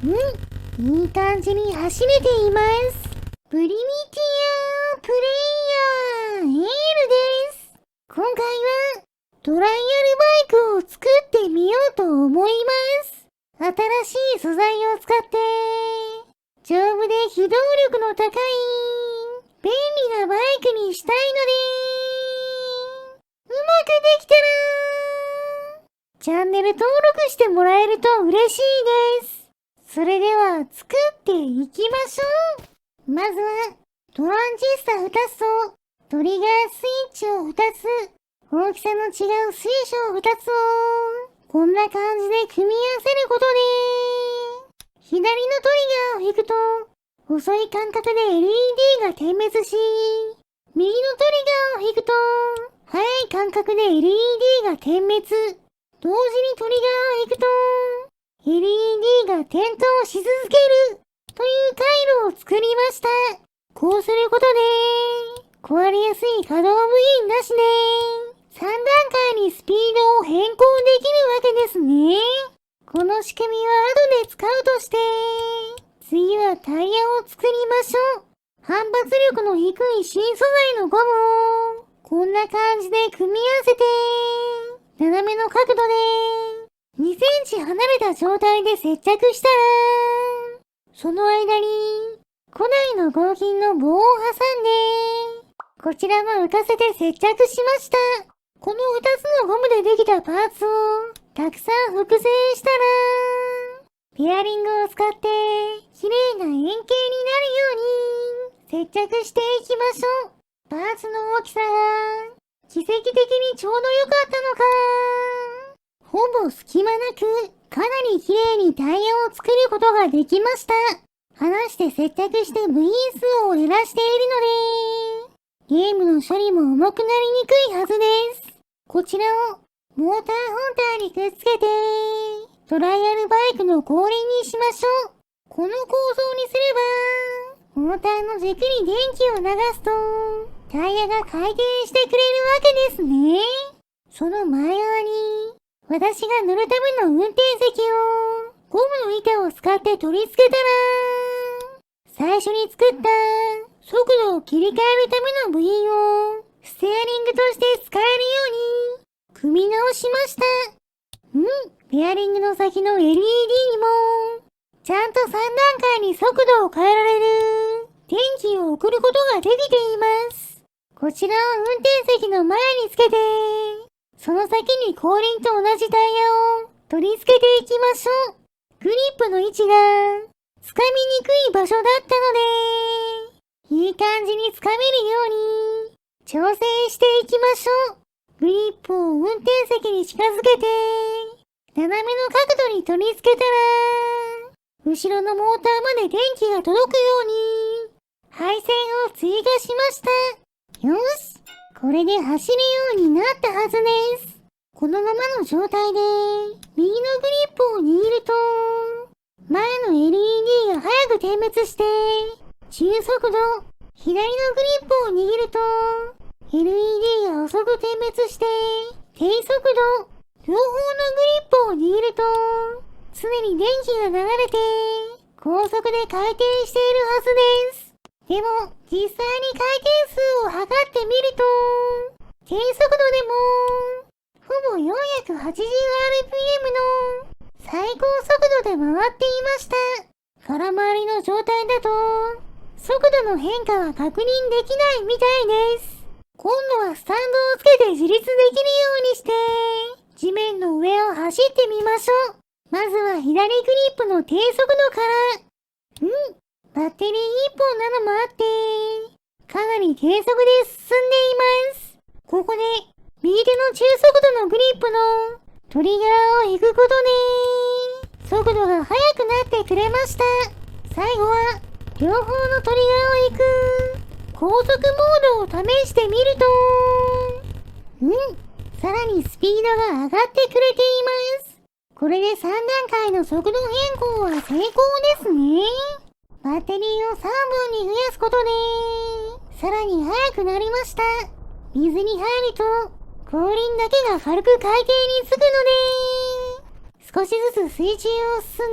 いい感じに走れています。プリミティアプレイヤーエールです。今回はトライアルバイクを作ってみようと思います。新しい素材を使って丈夫で機動力の高い便利なバイクにしたいので、うまくできたらチャンネル登録してもらえると嬉しいです。それでは作っていきましょう。まずはトランジスタ2つとトリガースイッチを2つ、大きさの違う水晶2つをこんな感じで組み合わせることで、左のトリガーを引くと遅い間隔で LED が点滅し、右のトリガーを引くと速い間隔で LED が点滅。同時にトリガーを引くと LED が点灯し続けるという回路を作りました。こうすることで壊れやすい可動部品なしで3段階にスピードを変更できるわけですね。この仕組みは後で使うとして、次はタイヤを作りましょう。反発力の低い新素材のゴムをこんな感じで組み合わせて、斜めの角度で2センチ離れた状態で接着したら、その間に古代の合金の棒を挟んで、こちらも浮かせて接着しました。この2つのゴムでできたパーツをたくさん複製したら、ペアリングを使って綺麗な円形になるように接着していきましょう。パーツの大きさが奇跡的にちょうど良かったのか、ほぼ隙間なくかなり綺麗にタイヤを作ることができました。離して接着して部品数を減らしているので、ゲームの処理も重くなりにくいはずです。こちらをモーター本体にくっつけてトライアルバイクの後輪にしましょう。この構造にすればモーターの軸に電気を流すとタイヤが回転してくれるわけですね。その前側に私が乗るための運転席をゴムの板を使って取り付けたら、最初に作った速度を切り替えるための部品をステアリングとして使えるように組み直しました。ペアリングの先の LED にもちゃんと3段階に速度を変えられる電気を送ることができています。こちらを運転席の前につけて、その先に後輪と同じタイヤを取り付けていきましょう。グリップの位置がつかみにくい場所だったので、いい感じにつかめるように調整していきましょう。グリップを運転席に近づけて、斜めの角度に取り付けたら、後ろのモーターまで電気が届くように配線を追加しました。よし、これで走るようになったはずです。このままの状態で右のグリップを握ると、前の LED が早く点滅して中速度、左のグリップを握ると LED が遅く点滅して低速度、両方のグリップを握ると常に電気が流れて高速で回転しているはずです。でも実際に回転数を測ってみると、低速度でもほぼ 480rpm の最高速度で回っていました。空回りの状態だと速度の変化は確認できないみたいです。今度はスタンドをつけて自立できるようにして地面の上を走ってみましょう。まずは左グリップの低速度から。バッテリー1本なのもあってかなり低速で進んでいます。ここで右手の中速度のグリップのトリガーを引くことで速度が速くなってくれました。最後は両方のトリガーを引く高速モードを試してみると、さらにスピードが上がってくれています。これで3段階の速度変更は成功ですね。バッテリーを3本に増やすことでさらに速くなりました。水に入ると後輪だけが軽く海底につくので、少しずつ水中を進ん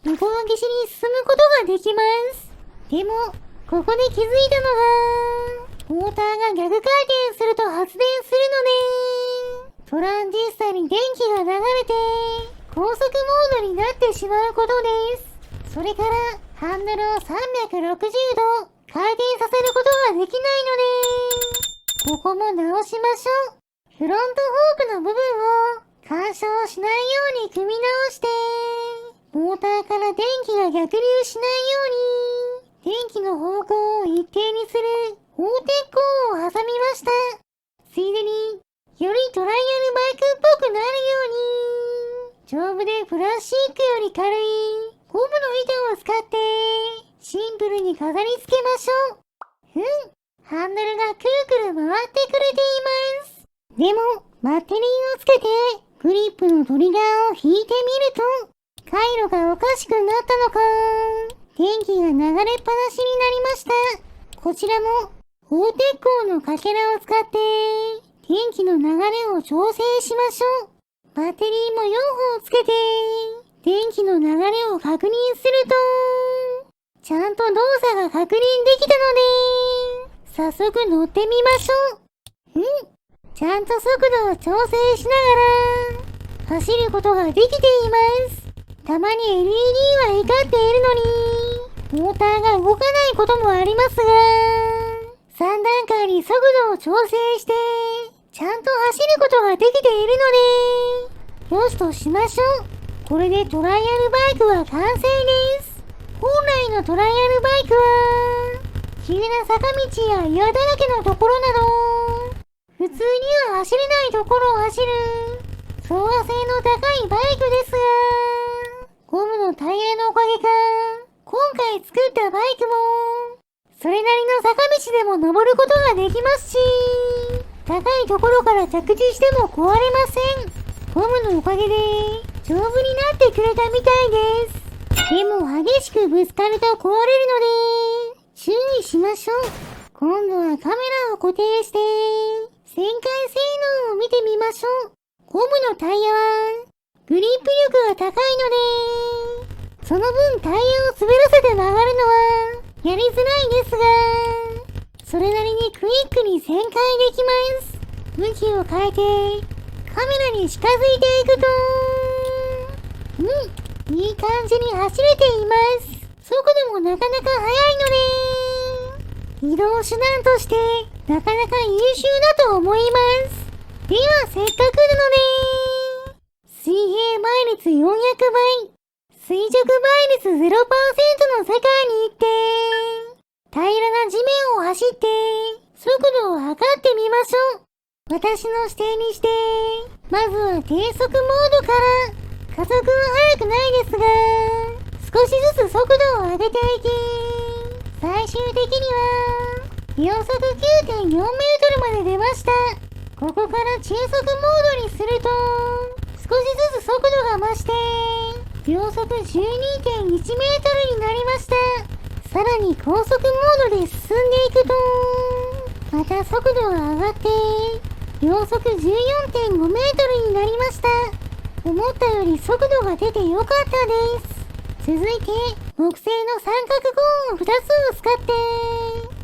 で向こう岸に進むことができます。でも、ここで気づいたのが、モーターが逆回転すると発電するので、トランジスタに電気が流れて、高速モードになってしまうことです。それから、ハンドルを360度回転させることができないので、ここも直しましょう。フロントフォークの部分を干渉しないように組み直して、モーターから電気が逆流しないように、電気の方向を一定にする横鉄鋼を挟みました。ついでに、よりトライアルバイクっぽくなるように、丈夫でプラスチックより軽いゴムの板を使って、シンプルに飾り付けましょう。ハンドルがくるくる回ってくれています。でも、バッテリーをつけて、グリップのトリガーを引いてみると、回路がおかしくなったのか、電気が流れっぱなしになりました。こちらも、横鉄鋼のかけらを使って、電気の流れを調整しましょう。バッテリーも4本つけて、電気の流れを確認すると、ちゃんと動作が確認できたので、早速乗ってみましょう。ちゃんと速度を調整しながら、走ることができています。たまに LED は光っているのに、モーターが動かないこともありますが、3段階に速度を調整して、ちゃんと走ることができているので、よしとしましょう。これでトライアルバイクは完成です。本来のトライアルバイクは、急な坂道や岩だらけのところなど、普通には走れないところを走る、走破性の高いバイクですが、ゴムのタイヤのおかげか、今回作ったバイクも、それなりの坂道でも登ることができますし、高いところから着地しても壊れません。ゴムのおかげで、丈夫になってくれたみたいです。でも激しくぶつかると壊れるので、注意しましょう。今度はカメラを固定して、旋回性能を見てみましょう。ゴムのタイヤは、グリップ力が高いので、その分タイヤを滑らせて曲がるのは、やりづらいですが、それなりにクイックに旋回できます。向きを変えて、カメラに近づいていくと、いい感じに走れています。速度もなかなか速いので、移動手段としてなかなか優秀だと思います。ではせっかくなので、水平倍率400倍、垂直倍率 0% の世界に行って、平らな地面を走って、速度を測ってみましょう。私の指定にして、まずは低速モードから、加速は速くないですが、少しずつ速度を上げていき、最終的には、秒速 9.4 メートルまで出ました。ここから中速モードにすると、少しずつ速度が増して、秒速 12.1 メートルになりました。さらに高速モードで進んでいくと、また速度が上がって、秒速 14.5 メートルになりました。思ったより速度が出てよかったです。続いて、木製の三角コーン2つを使って、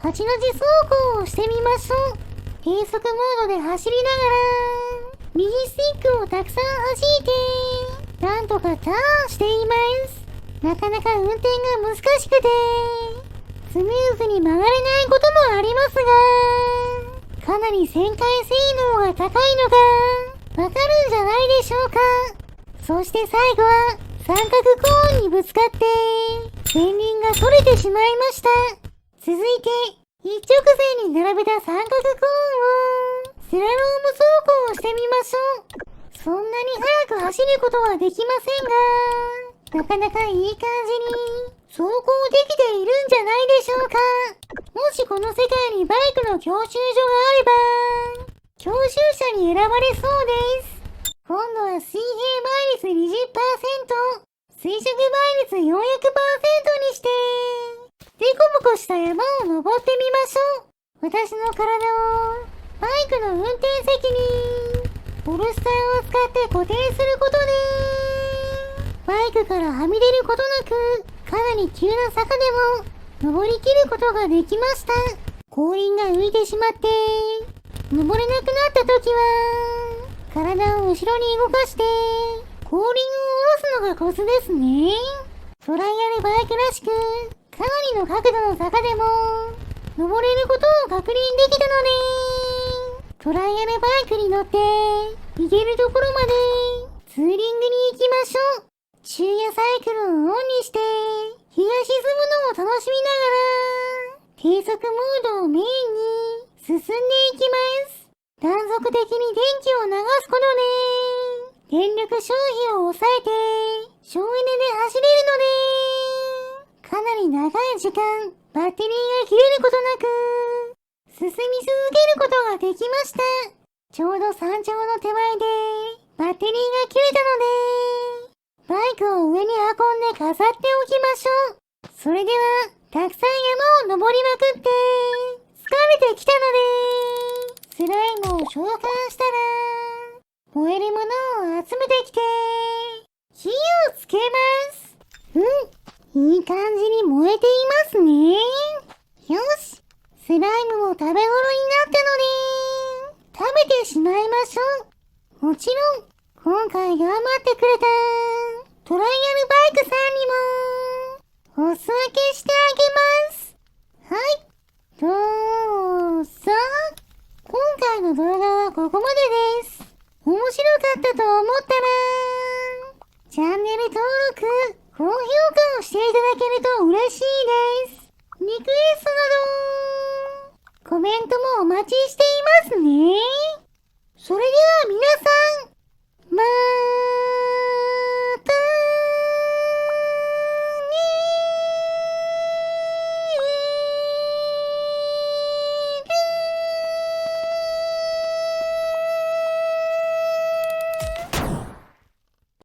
8の字走行をしてみましょう。低速モードで走りながら、右スティックをたくさん弾いて、なんとかターンしています。なかなか運転が難しくて、スムーズに曲がれないこともありますが、かなり旋回性能が高いのがわかるんじゃないでしょうか。そして最後は三角コーンにぶつかって前輪が取れてしまいました。続いて一直線に並べた三角コーンをスラローム走行をしてみましょう。そんなに速く走ることはできませんが、なかなかいい感じに走行できているんじゃないでしょうか。もしこの世界にバイクの教習所があれば、教習者に選ばれそうです。今度は水平倍率 20%、垂直倍率 400% にして、デコボコした山を登ってみましょう。私の体をバイクの運転席にボルスターを使って固定することで、バイクからはみ出ることなく、かなり急な坂でも登りきることができました。後輪が浮いてしまって、登れなくなった時は、体を後ろに動かして、後輪を下ろすのがコツですね。トライアルバイクらしく、かなりの角度の坂でも、登れることを確認できたので、トライアルバイクに乗って、行けるところまで、ツーリングに行きましょう。昼夜サイクルをオンにして、日が沈むのを楽しみながら、低速モードをメインに進んでいきます。断続的に電気を流すことで、電力消費を抑えて、省エネで走れるので、かなり長い時間、バッテリーが切れることなく、進み続けることができました。ちょうど山頂の手前で、バッテリーが切れたので、バイクを上に運んで飾っておきましょう。それでは、たくさん山を登りまくって、疲れてきたので、スライムを召喚したら、燃えるものを集めてきて、火をつけます。いい感じに燃えていますね。よし、スライムも食べ頃になったので、食べてしまいましょう。もちろん、今回頑張ってくれたトライアルバイクさんにもお裾分けしてあげます。はい、どうぞ。今回の動画はここまでです。面白かったと思ったら、チャンネル登録、高評価をしていただけると嬉しいです。リクエストなど、コメントもお待ちしていますね。それでは皆さん、